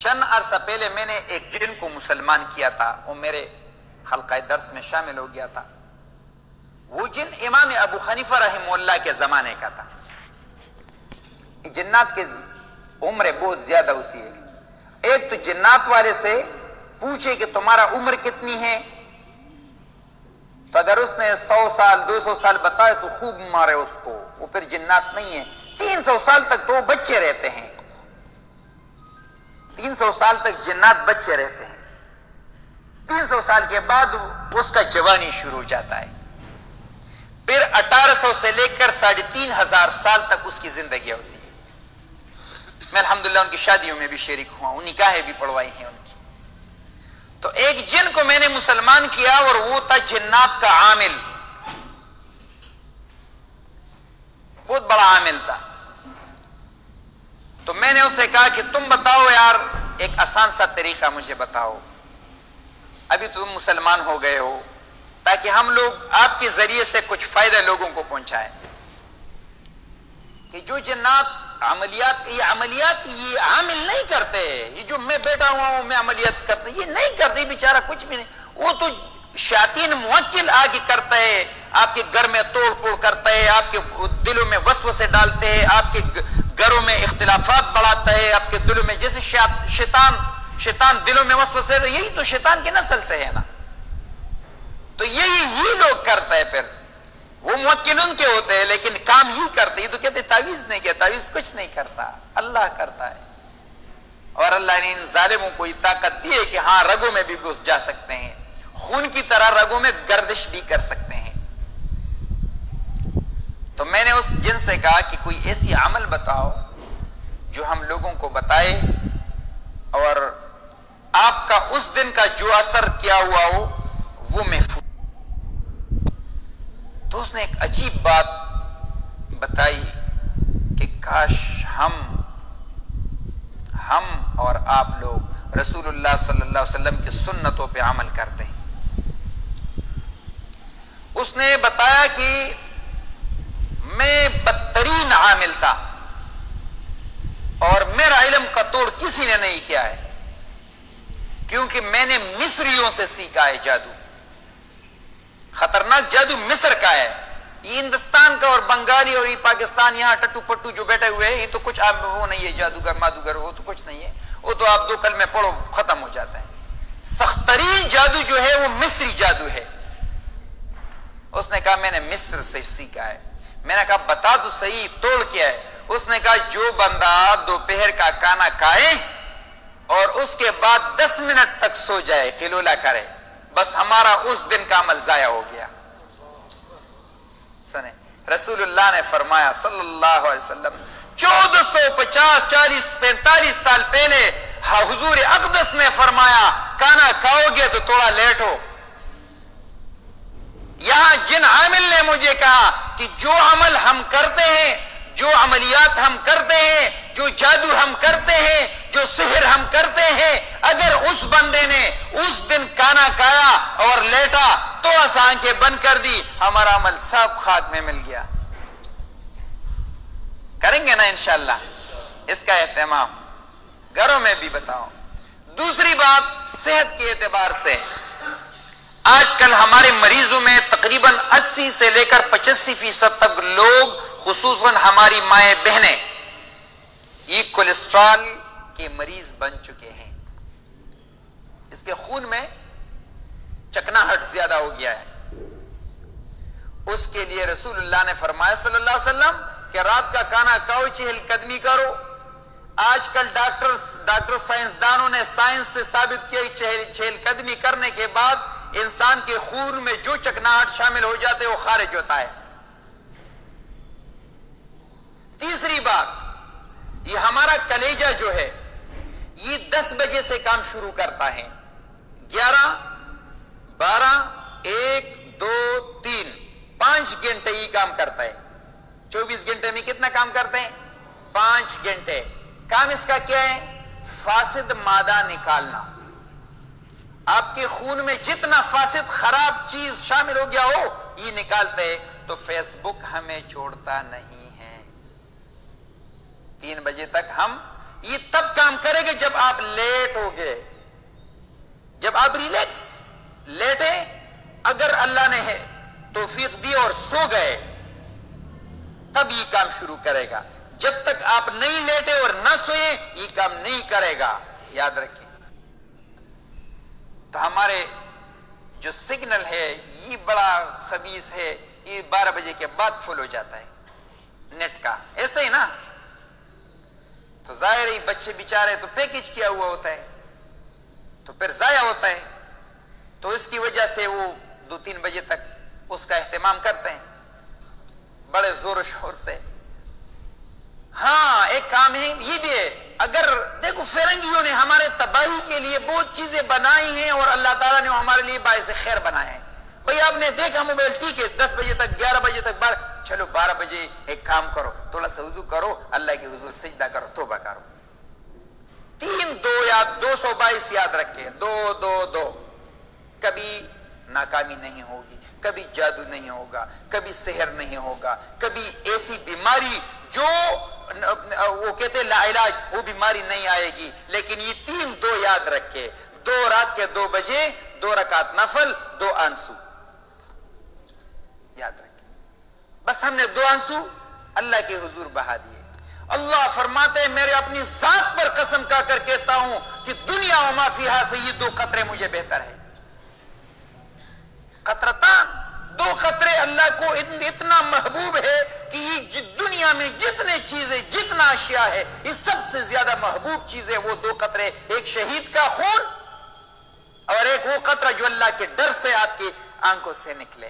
چند عرصہ پہلے میں نے ایک جن کو مسلمان کیا تھا، وہ میرے حلقہ درس میں شامل ہو گیا تھا۔ وہ جن امام ابو حنیفہ رحمہ اللہ کے زمانے کا تھا۔ جنات کی عمر بہت زیادہ ہوتی ہے۔ ایک تو جنات والے سے پوچھے کہ تمہارا عمر کتنی ہے، تو اگر اس نے 100 سال 200 سال بتائے تو خوب مارے اس کو، وہ پھر جنات نہیں ہے۔ 300 سال تک تو وہ بچے رہتے ہیں، 300 سال تک جنات بچے رہتے ہیں۔ 300 سال کے بعد اس کا جوانی شروع ہو جاتا ہے۔ پھر 1800 سے لے کر 3500 سال تک اس کی زندگی ہوتی ہے۔ میں الحمدللہ ان کی شادیوں میں بھی شریک ہوا ہوں، نکاحیں بھی پڑھوائی ہیں ان کی۔ تو ایک جن کو میں نے مسلمان کیا اور وہ تھا جنات کا عامل، بہت بڑا عامل تھا۔ تو میں نے اسے کہا کہ تم بتاؤ یار، ایک آسان سا طریقہ مجھے بتاؤ، ابھی تم مسلمان ہو گئے ہو، تاکہ ہم لوگ آپ کے ذریعے سے کچھ فائدہ لوگوں کو پہنچائیں۔ کہ جو جنات یہ عملیات یہ عامل نہیں کرتے، یہ جو میں بیٹھا ہوا ہوں میں عملیات کرتا یہ نہیں کرتے، بیچارہ کچھ بھی نہیں، وہ تو شیاطین موکل آگے کرتا ہے، آپ کے گھر میں توڑ پھوڑ کرتا ہے، آپ کے دلوں میں وسوسے ڈالتے ہیں، آپ کے گھروں میں اختلافات بڑھاتا ہے، آپ کے دلوں میں جیسے شیطان دلوں میں وسوسے، یہی تو شیطان کی نسل سے ہے نا۔ تو یہی لوگ کرتا ہے، پھر وہ موکل ان کے ہوتے ہیں لیکن کام ہی کرتے ہیں۔ تو کہتے تعویذ نہیں کیا، تعویذ کچھ نہیں کرتا، اللہ کرتا ہے۔ اور اللہ نے ان ظالموں کو یہ طاقت دی ہے کہ ہاں رگوں میں بھی گھس جا سکتے ہیں، خون کی طرح رگوں میں گردش بھی کر سکتے ہیں۔ تو میں نے اس جن سے کہا کہ کوئی ایسی عمل بتاؤ جو ہم لوگوں کو بتائے اور آپ کا اس دن کا جو اثر کیا ہوا ہو وہ محفوظ۔ تو اس نے ایک عجیب بات بتائی کہ کاش ہم اور آپ لوگ رسول اللہ صلی اللہ علیہ وسلم کی سنتوں پہ عمل کرتے ہیں۔ اس نے بتایا کہ میں بدترین عامل تھا اور میرا علم کا توڑ کسی نے نہیں کیا ہے، کیونکہ میں نے مصریوں سے سیکھا ہے جادو۔ خطرناک جادو مصر کا ہے، یہ ہندوستان کا اور بنگالی اور یہ پاکستان یہاں ٹٹو پٹو جو بیٹھے ہوئے ہیں، یہ تو کچھ آپ وہ نہیں ہے، جادوگر مادوگر وہ تو کچھ نہیں ہے، وہ تو آپ 2 کلمے پڑھو ختم ہو جاتا ہے۔ سخت ترین جادو جو ہے وہ مصری جادو ہے۔ اس نے کہا میں نے مصر سے سیکھا ہے۔ میں نے کہا بتا تو صحیح توڑ کیا ہے؟ اس نے کہا جو بندہ دوپہر کا کھانا کھائے اور اس کے بعد 10 منٹ تک سو جائے، قلولہ کرے، بس ہمارا اس دن کا عمل ضائع ہو گیا۔ سنیں رسول اللہ نے فرمایا صلی اللہ علیہ وسلم 1450 40 45 سال پہلے حضور اقدس نے فرمایا کھانا کھاؤ گے تو تھوڑا لیٹ ہو۔ یہاں جن عامل نے مجھے کہا کہ جو عمل ہم کرتے ہیں، جو عملیات ہم کرتے ہیں، جو جادو ہم کرتے ہیں، جو سحر ہم کرتے ہیں، اگر اس بندے نے اس دن کھانا کھایا اور لیٹا تو آنکھیں بند کر دی، ہمارا عمل سب خاک میں مل گیا۔ کریں گے نا انشاءاللہ اس کا اہتمام، گھروں میں بھی بتاؤ۔ دوسری بات صحت کے اعتبار سے، آج کل ہمارے مریضوں میں تقریباً 80 سے لے کر 85% تک لوگ، خصوصاً ہماری مائیں بہنیں، یہ کولیسٹرول کے مریض بن چکے ہیں۔ اس کے خون میں چکناہٹ زیادہ ہو گیا ہے۔ اس کے لیے رسول اللہ نے فرمایا صلی اللہ علیہ وسلم کہ رات کا کھانا کھاؤ، 4 قدمی کرو۔ آج کل ڈاکٹر سائنسدانوں نے سائنس سے ثابت کیا 4 قدمی کرنے کے بعد انسان کے خون میں جو چکناہٹ شامل ہو جاتے وہ خارج ہوتا ہے۔ تیسری بات، یہ ہمارا کلیجہ جو ہے یہ 10 بجے سے کام شروع کرتا ہے، 11 12 1 2 3 5 گھنٹے یہ کام کرتا ہے۔ 24 گھنٹے میں کتنا کام کرتے ہیں؟ 5 گھنٹے۔ کام اس کا کیا ہے؟ فاسد مادہ نکالنا۔ آپ کے خون میں جتنا فاسد خراب چیز شامل ہو گیا ہو یہ نکالتے ہیں۔ تو فیس بک ہمیں چھوڑتا نہیں ہے، 3 بجے تک ہم یہ تب کام کرے گا جب آپ لیٹ ہو گئے، جب آپ ریلیکس لیٹے، اگر اللہ نے ہے توفیق دی اور سو گئے تب یہ کام شروع کرے گا. جب تک آپ نہیں لیٹے اور نہ سوئے یہ کام نہیں کرے گا، یاد رکھیں. تو ہمارے جو سگنل ہے یہ بڑا خبیث ہے، یہ 12 بجے کے بعد فل ہو جاتا ہے نیٹ کا، ایسے ہی نا. تو ظاہر ہی بچے بیچارے تو پیکج کیا ہوا ہوتا ہے تو پھر ضائع ہوتا ہے، تو اس کی وجہ سے وہ 2-3 بجے تک اس کا اہتمام کرتے ہیں بڑے زور و شور سے. ہاں ایک کام ہے یہ بھی ہے، اگر دیکھو فرنگیوں نے ہمارے تباہی کے لیے بہت چیزیں بنائی ہیں اور اللہ تعالیٰ نے ہمارے لیے باعث خیر بنائے ہیں. بھئی آپ نے دیکھا موبائل ٹھیک ہے 10 بجے تک 11 بجے تک چلو 12 بجے ایک کام کرو، تھوڑا سا وضو کرو، اللہ کے حضور سجدہ کرو، توبہ کرو. 3-2 یا 222 یاد رکھے، 2-2-2. کبھی ناکامی نہیں ہوگی، کبھی جادو نہیں ہوگا، کبھی سحر نہیں ہوگا، کبھی ایسی بیماری جو وہ کہتے لا علاج وہ بیماری نہیں آئے گی. لیکن یہ 3-2 یاد رکھے، 2 رات کے 2 بجے 2 رکعت نفل، 2 آنسو یاد رکھے. بس ہم نے 2 آنسو اللہ کے حضور بہا دیے. اللہ فرماتے ہیں میرے اپنی ذات پر قسم کھا کر کہتا ہوں کہ دنیا و ما فیہا سے یہ 2 قطرے مجھے بہتر ہے. قطرتان، 2 قطرے اللہ کو اتنا محبوب ہے کہ یہ دنیا میں جتنے چیزیں جتنا اشیاء ہے یہ سب سے زیادہ محبوب چیز ہے وہ 2 قطرے، ایک شہید کا خون اور ایک وہ قطرہ جو اللہ کے ڈر سے آپ کی آنکھوں سے نکلے.